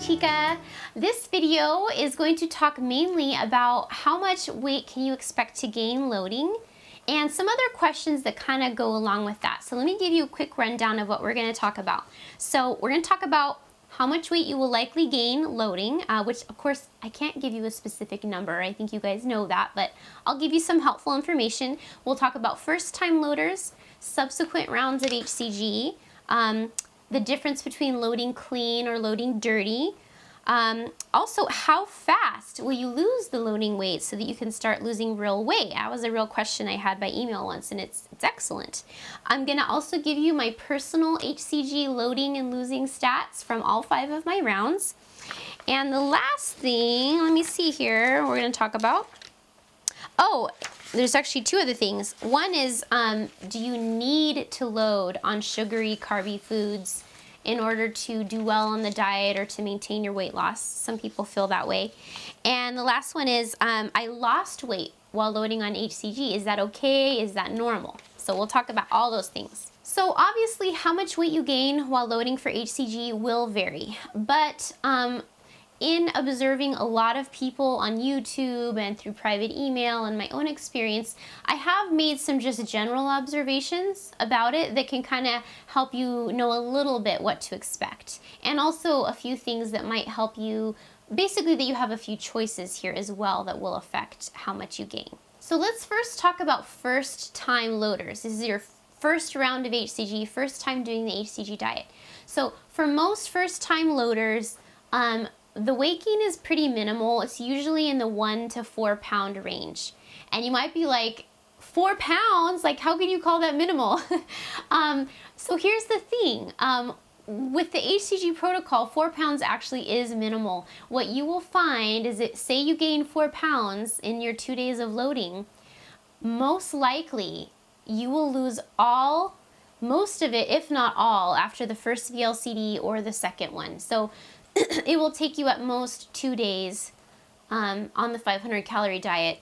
Chica. This video is going to talk mainly about how much weight can you expect to gain loading and some other questions that kind of go along with that. So let me give you a quick rundown of what we're going to talk about. So we're going to talk about how much weight you will likely gain loading, which of course I can't give you a specific number. I think you guys know that, but I'll give you some helpful information. We'll talk about first time loaders, subsequent rounds of HCG, the difference between loading clean or loading dirty. Also, how fast will you lose the loading weight so that you can start losing real weight? That was a real question I had by email once, and it's excellent. I'm gonna also give you my personal HCG loading and losing stats from all 5 of my rounds. And the last thing, let me see here, we're gonna talk about, there's actually 2 other things. One is, do you need to load on sugary, carby foods in order to do well on the diet or to maintain your weight loss? Some people feel that way. And the last one is, I lost weight while loading on HCG. Is that okay? Is that normal? So we'll talk about all those things. So obviously how much weight you gain while loading for HCG will vary, but in observing a lot of people on YouTube and through private email and my own experience, I have made some just general observations about it that can kind of help you know a little bit what to expect. And also a few things that might help you, basically that you have a few choices here as well that will affect how much you gain. So let's first talk about first time loaders. This is your first round of HCG, first time doing the HCG diet. So for most first time loaders, the weight gain is pretty minimal. It's usually in the 1 to 4 pound range. And you might be like, 4 pounds? Like, how can you call that minimal? So here's the thing. With the HCG protocol, 4 pounds actually is minimal. What you will find is that, say you gain 4 pounds in your 2 days of loading, most likely you will lose most of it, if not all, after the first VLCD or the second one. So it will take you at most 2 days on the 500 calorie diet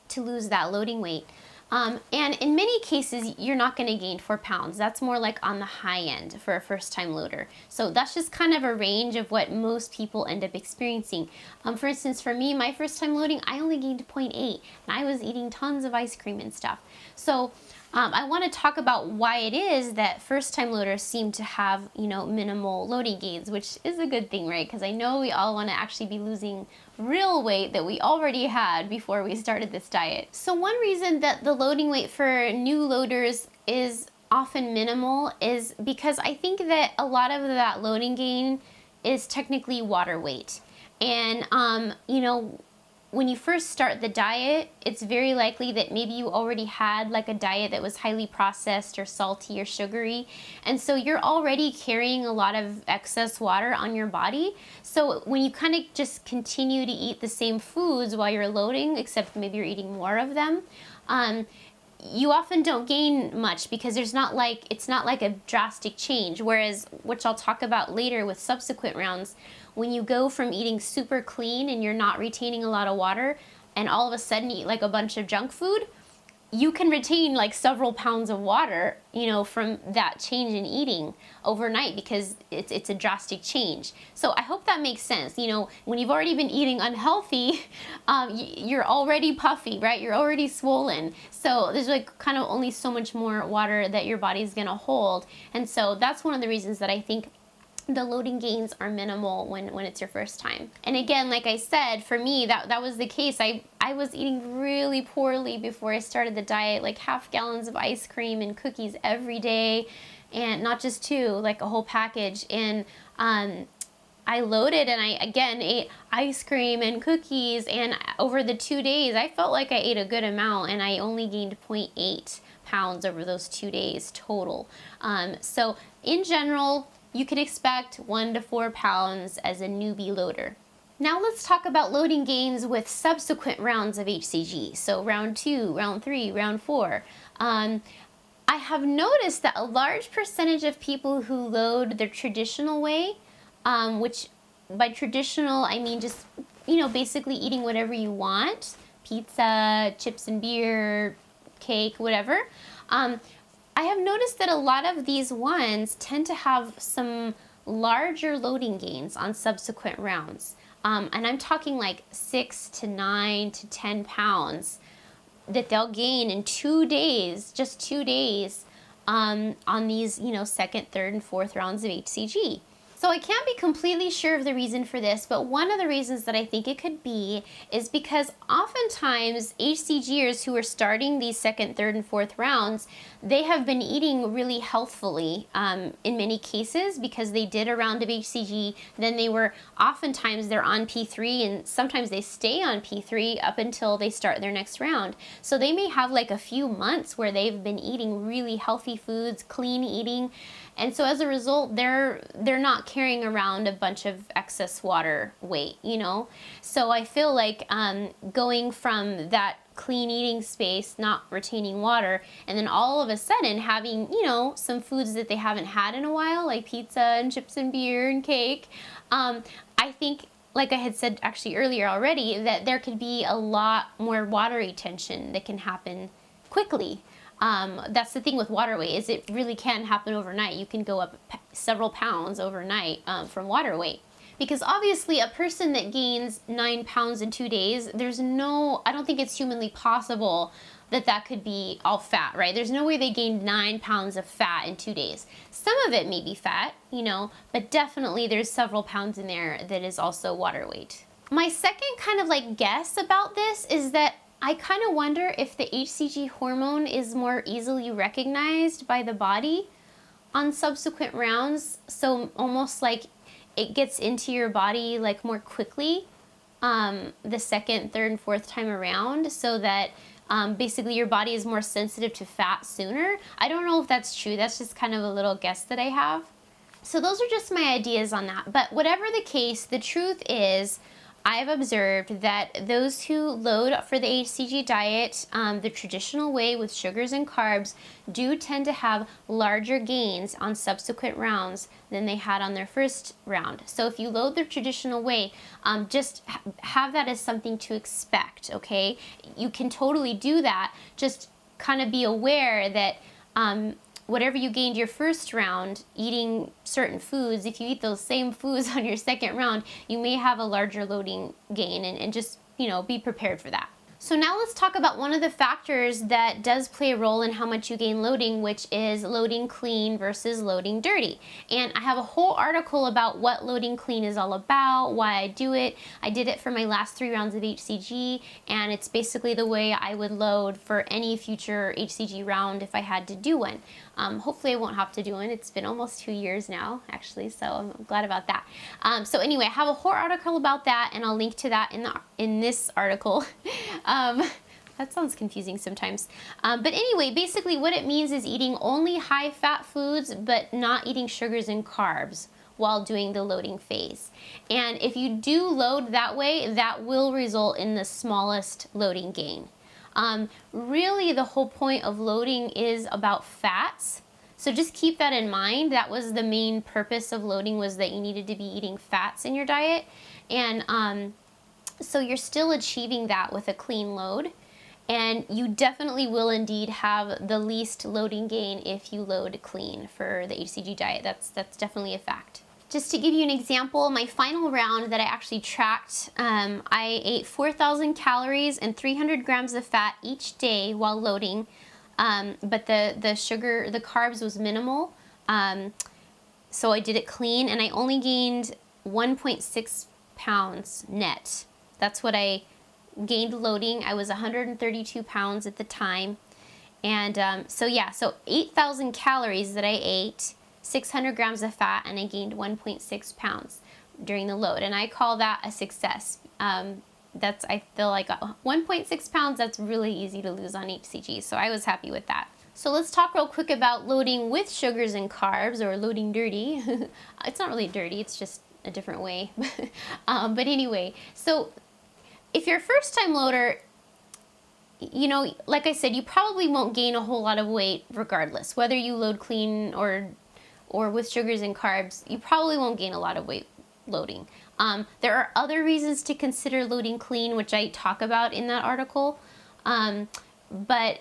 to lose that loading weight. And in many cases, you're not going to gain 4 pounds. That's more like on the high end for a first time loader. So that's just kind of a range of what most people end up experiencing. For instance, for me, my first time loading, I only gained 0.8 and I was eating tons of ice cream and stuff. So I want to talk about why it is that first-time loaders seem to have, minimal loading gains, which is a good thing, right? Because I know we all want to actually be losing real weight that we already had before we started this diet. So one reason that the loading weight for new loaders is often minimal is because I think that a lot of that loading gain is technically water weight. And, when you first start the diet, it's very likely that maybe you already had like a diet that was highly processed or salty or sugary. And so you're already carrying a lot of excess water on your body. So when you kind of just continue to eat the same foods while you're loading, except maybe you're eating more of them, you often don't gain much because it's not like a drastic change. Whereas, which I'll talk about later with subsequent rounds, when you go from eating super clean and you're not retaining a lot of water and all of a sudden eat like a bunch of junk food, you can retain like several pounds of water, from that change in eating overnight because it's a drastic change. So I hope that makes sense. When you've already been eating unhealthy, you're already puffy, right? You're already swollen. So there's like kind of only so much more water that your body's gonna hold. And so that's one of the reasons that I think the loading gains are minimal when it's your first time. And again, like I said, for me, that was the case. I was eating really poorly before I started the diet, like half gallons of ice cream and cookies every day, and not just 2, like a whole package. And I loaded and I again ate ice cream and cookies, and over the 2 days, I felt like I ate a good amount, and I only gained 0.8 pounds over those 2 days total. So in general, you can expect 1 to 4 pounds as a newbie loader. Now let's talk about loading gains with subsequent rounds of HCG. So round 2, round 3, round 4. I have noticed that a large percentage of people who load their traditional way, which by traditional I mean just, basically eating whatever you want, pizza, chips and beer, cake, whatever. I have noticed that a lot of these ones tend to have some larger loading gains on subsequent rounds. And I'm talking like 6 to 9 to 10 pounds that they'll gain in 2 days, just 2 days, on these, second, third, and fourth rounds of HCG. So I can't be completely sure of the reason for this, but one of the reasons that I think it could be is because oftentimes HCGers who are starting these second, third, and fourth rounds, they have been eating really healthfully in many cases because they did a round of HCG, then oftentimes they're on P3, and sometimes they stay on P3 up until they start their next round. So they may have like a few months where they've been eating really healthy foods, clean eating, and so as a result, they're not carrying around a bunch of excess water weight, So I feel like going from that clean eating space, not retaining water, and then all of a sudden having, some foods that they haven't had in a while, like pizza and chips and beer and cake, I think, like I had said actually earlier already, that there could be a lot more water retention that can happen quickly. That's the thing with water weight, is it really can happen overnight. You can go up several pounds overnight from water weight. Because obviously a person that gains 9 pounds in 2 days, I don't think it's humanly possible that could be all fat, right? There's no way they gained 9 pounds of fat in 2 days. Some of it may be fat, but definitely there's several pounds in there that is also water weight. My second kind of like guess about this is that I kind of wonder if the HCG hormone is more easily recognized by the body on subsequent rounds. So almost like it gets into your body like more quickly the second, third, and fourth time around, so that basically your body is more sensitive to fat sooner. I don't know if that's true. That's just kind of a little guess that I have. So those are just my ideas on that. But whatever the case, the truth is, I've observed that those who load for the HCG diet the traditional way with sugars and carbs do tend to have larger gains on subsequent rounds than they had on their first round. So if you load the traditional way, just have that as something to expect, okay? You can totally do that. Just kind of be aware that whatever you gained your first round eating certain foods, if you eat those same foods on your second round, you may have a larger loading gain, and just, be prepared for that. So now let's talk about one of the factors that does play a role in how much you gain loading, which is loading clean versus loading dirty. And I have a whole article about what loading clean is all about, why I do it. I did it for my last 3 rounds of HCG, and it's basically the way I would load for any future HCG round if I had to do one. Hopefully I won't have to do one. It's been almost 2 years now, actually, so I'm glad about that. So anyway, I have a whole article about that, and I'll link to that in this article. That sounds confusing sometimes. But anyway, basically what it means is eating only high-fat foods, but not eating sugars and carbs while doing the loading phase. And if you do load that way, that will result in the smallest loading gain. Really, the whole point of loading is about fats. So just keep that in mind. That was the main purpose of loading, was that you needed to be eating fats in your diet. And so you're still achieving that with a clean load. And you definitely will indeed have the least loading gain if you load clean for the HCG diet. That's definitely a fact. Just to give you an example, my final round that I actually tracked, I ate 4,000 calories and 300 grams of fat each day while loading, but the sugar, the carbs was minimal, so I did it clean, and I only gained 1.6 pounds net. That's what I gained loading. I was 132 pounds at the time, and so 8,000 calories that I ate, 600 grams of fat, and I gained 1.6 pounds during the load, and I call that a success. I feel like 1.6 pounds, that's really easy to lose on HCG, so I was happy with that. So let's talk real quick about loading with sugars and carbs, or loading dirty. It's not really dirty, it's just a different way. But anyway, so if you're a first-time loader, like I said, you probably won't gain a whole lot of weight regardless, whether you load clean or with sugars and carbs. You probably won't gain a lot of weight loading. There are other reasons to consider loading clean, which I talk about in that article. But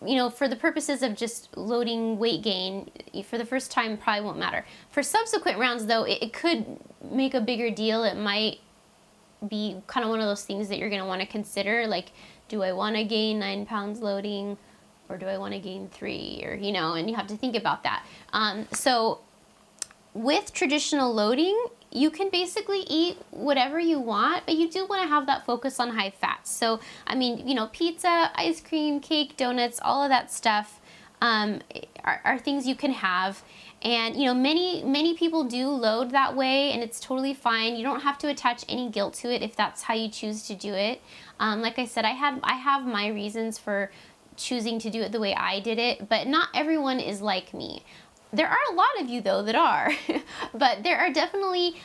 you know, for the purposes of just loading weight gain, for the first time probably won't matter. For subsequent rounds though, it could make a bigger deal. It might be kind of one of those things that you're going to want to consider, like, do I want to gain 9 pounds loading, or do I want to gain 3, or, you know, and you have to think about that. So with traditional loading, you can basically eat whatever you want, but you do want to have that focus on high fats. So, I mean, you know, pizza, ice cream, cake, donuts, all of that stuff are things you can have. And, you know, many people do load that way, and it's totally fine. You don't have to attach any guilt to it if that's how you choose to do it. Like I said, I have my reasons for choosing to do it the way I did it, but not everyone is like me. There are a lot of you though that are, but there are definitely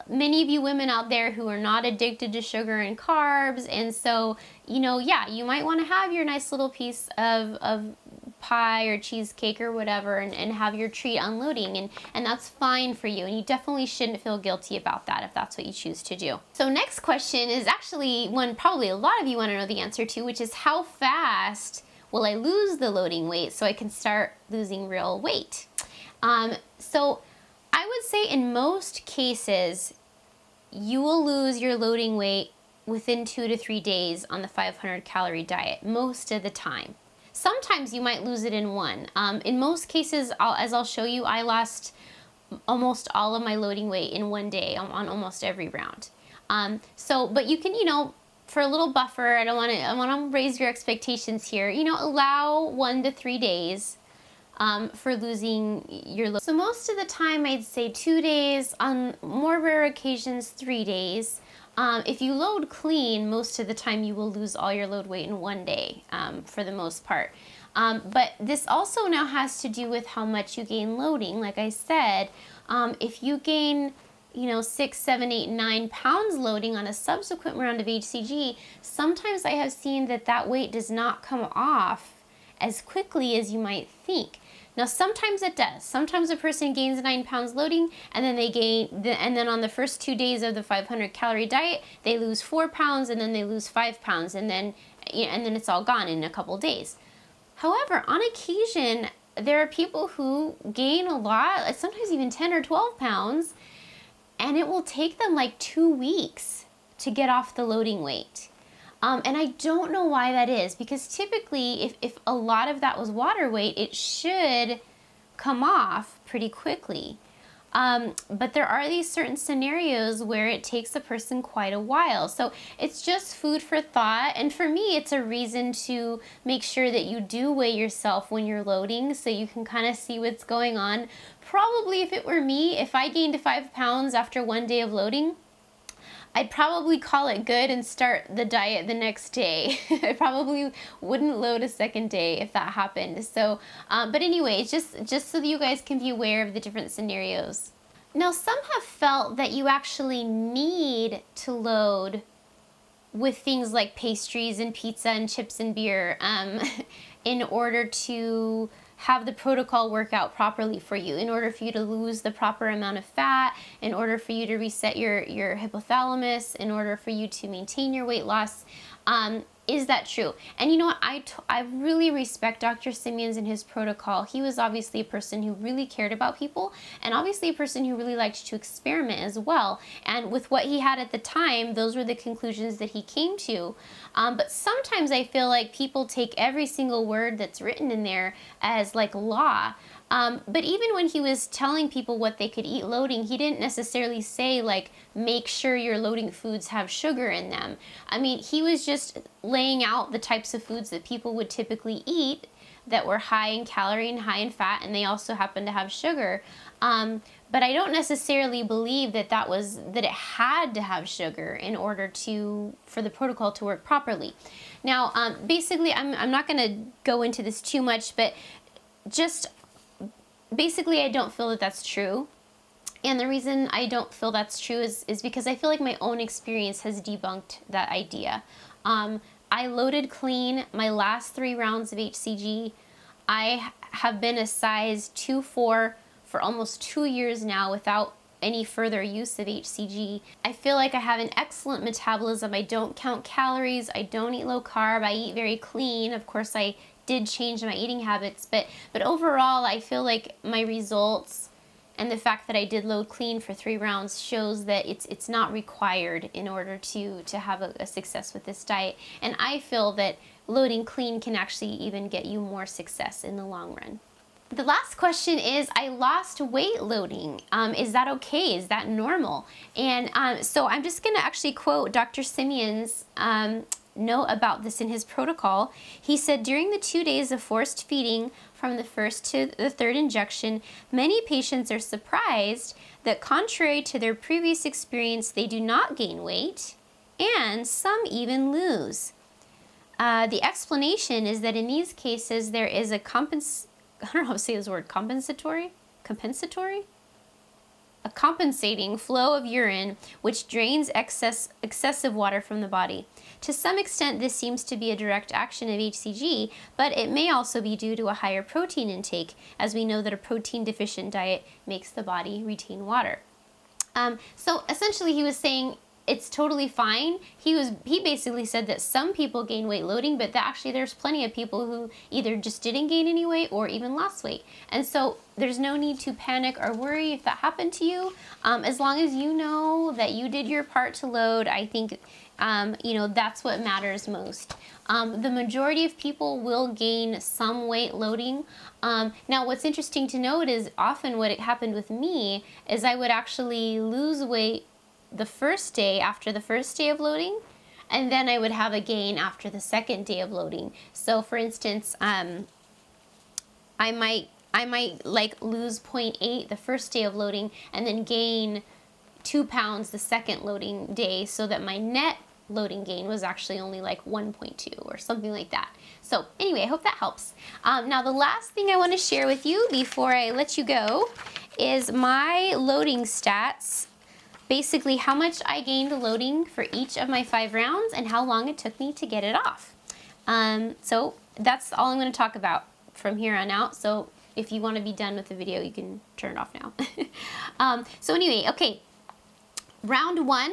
many of you women out there who are not addicted to sugar and carbs, and so, you know, yeah, you might want to have your nice little piece of pie or cheesecake or whatever, and have your treat unloading, and that's fine for you, and you definitely shouldn't feel guilty about that if that's what you choose to do. So next question is actually one probably a lot of you want to know the answer to, which is how fast will I lose the loading weight so I can start losing real weight? So I would say in most cases, you will lose your loading weight within 2 to 3 days on the 500 calorie diet, most of the time. Sometimes you might lose it in one. In most cases, as I'll show you, I lost almost all of my loading weight in one day on almost every round. But you can, you know, for a little buffer, I want to raise your expectations here, you know, allow 1 to 3 days for losing your load. So most of the time I'd say 2 days, on more rare occasions 3 days. If you load clean, most of the time you will lose all your load weight in 1 day, for the most part. But this also now has to do with how much you gain loading. Like I said, if you gain, you know, 6, 7, 8, 9 pounds loading on a subsequent round of HCG, sometimes I have seen that weight does not come off as quickly as you might think. Now, sometimes it does. Sometimes a person gains 9 pounds loading, and then on the first 2 days of the 500 calorie diet, they lose 4 pounds, and then they lose 5 pounds, and then it's all gone in a couple days. However, on occasion, there are people who gain a lot, sometimes even 10 or 12 pounds, and it will take them like 2 weeks to get off the loading weight. And I don't know why that is, because typically if a lot of that was water weight, it should come off pretty quickly. But there are these certain scenarios where it takes a person quite a while. So it's just food for thought. And for me, it's a reason to make sure that you do weigh yourself when you're loading, so you can kind of see what's going on. Probably if it were me, if I gained 5 pounds after 1 day of loading, I'd probably call it good and start the diet the next day. I probably wouldn't load a second day if that happened. So, but anyway, just so that you guys can be aware of the different scenarios. Now, some have felt that you actually need to load with things like pastries and pizza and chips and beer in order to have the protocol work out properly for you, in order for you to lose the proper amount of fat, in order for you to reset your hypothalamus, in order for you to maintain your weight loss. Is that true? And you know what? I really respect Dr. Simeons and his protocol. He was obviously a person who really cared about people, and obviously a person who really liked to experiment as well. And with what he had at the time, those were the conclusions that he came to. But sometimes I feel like people take every single word that's written in there as like law. But even when he was telling people what they could eat loading, he didn't necessarily say like, make sure your loading foods have sugar in them. I mean, he was just laying out the types of foods that people would typically eat that were high in calorie and high in fat, and they also happen to have sugar. But I don't necessarily believe that it had to have sugar in order for the protocol to work properly. Now, basically, I'm not going to go into this too much, but just basically, I don't feel that that's true. And the reason I don't feel that's true is because I feel like my own experience has debunked that idea. I loaded clean my last 3 rounds of HCG. I have been a size 2-4 for almost 2 years now without any further use of HCG. I feel like I have an excellent metabolism. I don't count calories. I don't eat low carb. I eat very clean. Of course, I did change my eating habits, but overall, I feel like my results and the fact that I did load clean for 3 rounds shows that it's not required in order to have a success with this diet. And I feel that loading clean can actually even get you more success in the long run. The last question is, I lost weight loading. Is that okay? Is that normal? And so I'm just going to actually quote Dr. Simeon's note about this in his protocol. He said, during the 2 days of forced feeding from the first to the third injection, many patients are surprised that contrary to their previous experience, they do not gain weight, and some even lose. The explanation is that in these cases, there is a I don't know how to say this word, compensatory? A compensating flow of urine which drains excessive water from the body. To some extent, this seems to be a direct action of HCG, but it may also be due to a higher protein intake, as we know that a protein-deficient diet makes the body retain water. So essentially, he was saying it's totally fine. He basically said that some people gain weight loading, but that actually there's plenty of people who either just didn't gain any weight or even lost weight. And so there's no need to panic or worry if that happened to you. As long as you know that you did your part to load, I think that's what matters most. The majority of people will gain some weight loading. Now, what's interesting to note is often what happened with me is I would actually lose weight the first day after the first day of loading, and then I would have a gain after the second day of loading. So for instance, I might like lose 0.8 the first day of loading and then gain 2 pounds the second loading day, so that my net loading gain was actually only like 1.2 or something like that. So anyway, I hope that helps. Now the last thing I want to share with you before I let you go is my loading stats. Basically how much I gained loading for each of my 5 rounds and how long it took me to get it off. So that's all I'm going to talk about from here on out. So if you want to be done with the video, you can turn it off now. So anyway, okay. Round 1,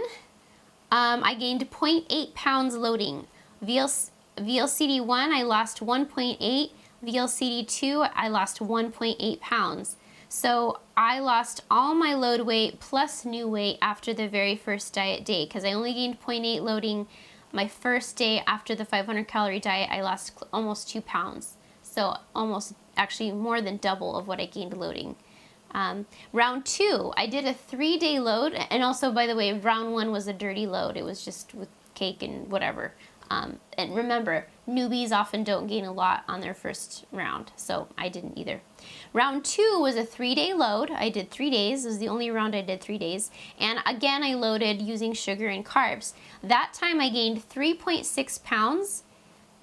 I gained 0.8 pounds loading. VLCD 1, I lost 1.8. VLCD 2, I lost 1.8 pounds. So I lost all my load weight plus new weight after the very first diet day, because I only gained 0.8 loading. My first day after the 500 calorie diet, I lost almost 2 pounds. So almost, actually more than double of what I gained loading. Round 2, I did a 3-day load, and also, by the way, round 1 was a dirty load. It was just with cake and whatever. And remember, newbies often don't gain a lot on their first round, so I didn't either. Round 2 was a 3-day load. I did 3 days. It was the only round I did 3 days. And again, I loaded using sugar and carbs. That time I gained 3.6 pounds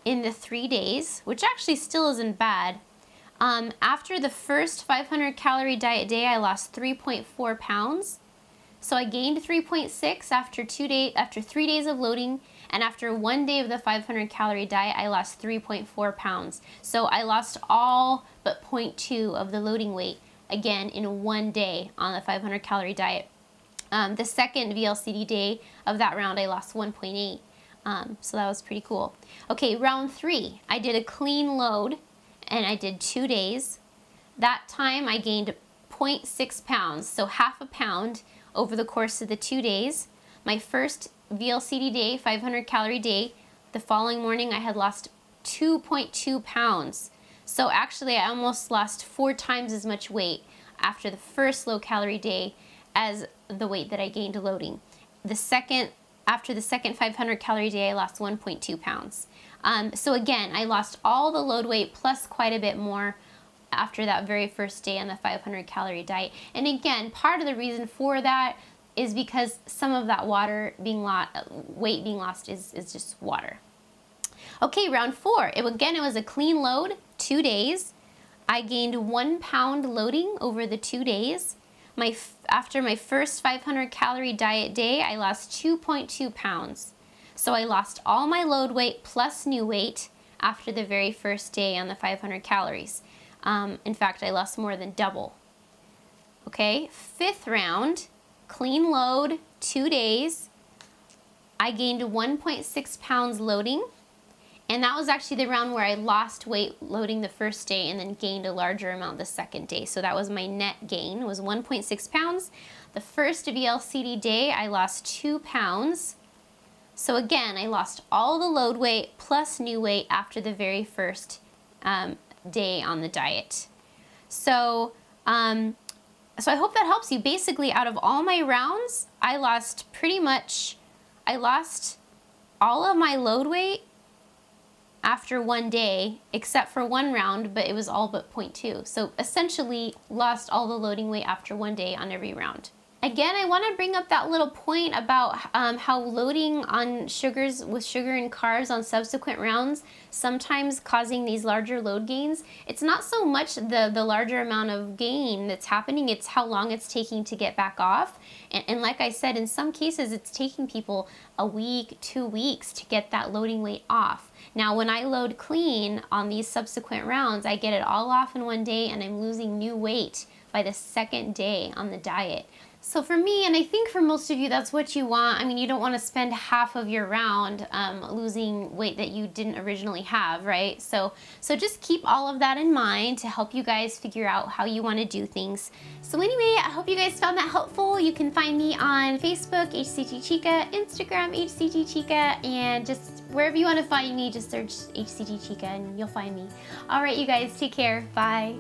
in the 3 days, which actually still isn't bad. After the first 500 calorie diet day, I lost 3.4 pounds. So I gained 3.6 after 3 days of loading, and after 1 day of the 500 calorie diet, I lost 3.4 pounds. So I lost all but 0.2 of the loading weight, again, in 1 day on the 500 calorie diet. The second VLCD day of that round, I lost 1.8. So that was pretty cool. Okay, round 3, I did a clean load, and I did 2 days. That time I gained 0.6 pounds, so half a pound over the course of the 2 days. My first VLCD day, 500 calorie day, the following morning I had lost 2.2 pounds. So actually I almost lost 4 times as much weight after the first low calorie day as the weight that I gained loading. After the second 500 calorie day, I lost 1.2 pounds. So again, I lost all the load weight plus quite a bit more after that very first day on the 500 calorie diet. And again, part of the reason for that is because some of that weight being lost is just water. Okay, round 4. It was a clean load, 2 days. I gained 1 pound loading over the 2 days. After my first 500 calorie diet day, I lost 2.2 pounds. So I lost all my load weight plus new weight after the very first day on the 500 calories. In fact, I lost more than double. Okay, 5th round, clean load, 2 days. I gained 1.6 pounds loading. And that was actually the round where I lost weight loading the first day and then gained a larger amount the second day. So that was my net gain, was 1.6 pounds. The first VLCT day, I lost 2 pounds. So again, I lost all the load weight plus new weight after the very first day on the diet. So, so I hope that helps you. Basically, out of all my rounds, I lost all of my load weight after one day, except for one round, but it was all but 0.2. So essentially lost all the loading weight after one day on every round. Again, I want to bring up that little point about how loading on sugars with sugar and carbs on subsequent rounds sometimes causing these larger load gains. It's not so much the larger amount of gain that's happening, it's how long it's taking to get back off. And like I said, in some cases it's taking people a week, 2 weeks to get that loading weight off. Now, when I load clean on these subsequent rounds, I get it all off in one day and I'm losing new weight by the second day on the diet. So for me, and I think for most of you, that's what you want. I mean, you don't want to spend half of your round losing weight that you didn't originally have, right? So just keep all of that in mind to help you guys figure out how you want to do things. So anyway, I hope you guys found that helpful. You can find me on Facebook, HCG Chica, Instagram, HCG Chica, and just wherever you want to find me, just search HCG Chica and you'll find me. All right, you guys, take care. Bye.